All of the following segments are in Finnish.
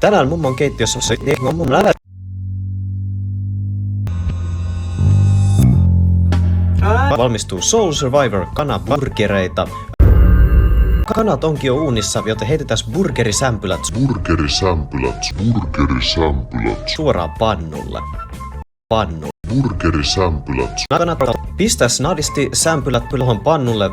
Tänään mummon keittiössä valmistuu Soul Survivor kanaburgereita. Kanat onkin jo uunissa, joten heitetään burgerisämpylät suoraan pannulle. Burgerisämpylät. Kanat pistää snadisti sämpylät tuohon pannulle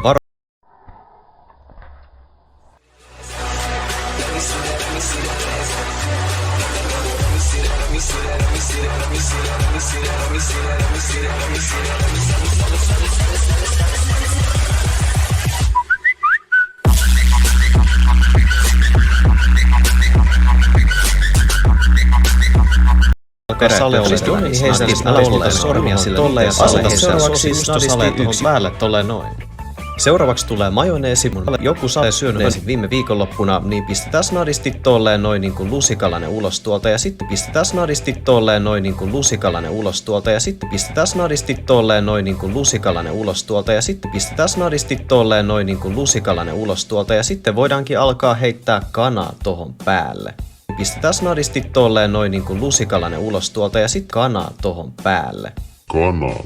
Seuraavaksi tulee majoneesi. Joku sale syönyt viime viikonloppuna, niin pistetään snadisti tolleen noin niin kuin lusikalainen ulos tuolta ja sitten pistetään snadisti tolleen noin niin kuin lusikalainen ulos tuolta ja sitten pistetään snadisti tolleen noin niin kuin lusikalainen ulos tuolta ja sitten pistetään snadisti tolleen noin niin kuin lusikalainen ulos tuolta ja sitten voidaankin alkaa heittää kanaa tohon päälle. Pistetään snadisti tolleen noin niin kuin lusikalainen ulos tuolta ja sitten kanaa tohon päälle. Kanaa.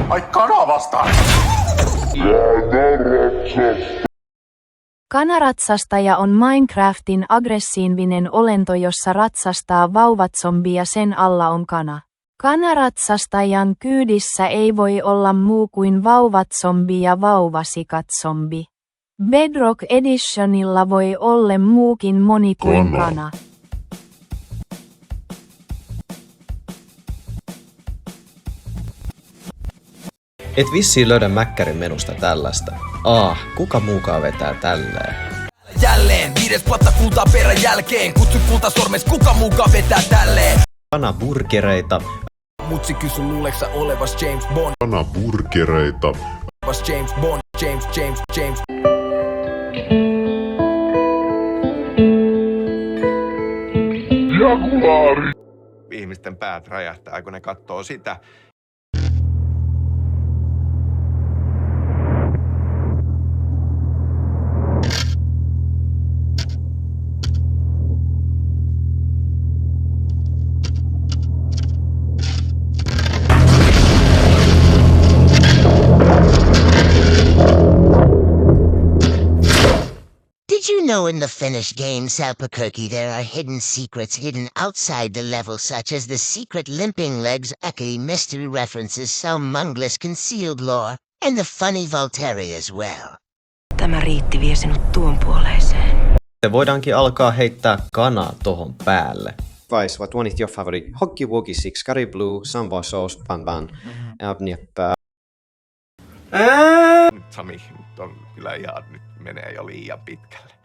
Ai kana vastaan! Kanaratsastaja on Minecraftin aggressiivinen olento, jossa ratsastaa vauvatzombi ja sen alla on kana. Kanaratsastajan kyydissä ei voi olla muu kuin vauvatzombi ja vauvasikatzombi. Bedrock Editionilla voi olla muukin moni kuin kana. Et vissiin löydä mäkkärin menusta tällaista. Kuka muukaan vetää tälleen? Jälleen 5 vuotta kultaa perän jälkeen. Kutsu kultasormes, kuka muukaan vetää tälleen? Kanaburgereita. Mutsi kysy luuleksä olevas James Bond. Kanaburgereita. James Bond, James. Jagulaari. Ihmisten päät räjähtää, kun ne katsoo sitä. Did you know in the Finnish game Salpakurki there are hidden secrets hidden outside the level, such as the secret limping legs, Eki mystery references, some Munglis concealed lore, and the funny Valtteri as well? Tämä riitti vie sinut tuon puoleiseen. Voidaankin alkaa heittää kanaa tohon päälle. Advice, what one is your favorite? Hockey Woogie 6, Curry Blue, Sambal Sauce, Pan. Abniepää. Nyt Sami, nyt on kyllä ihan, nyt menee jo liian pitkälle.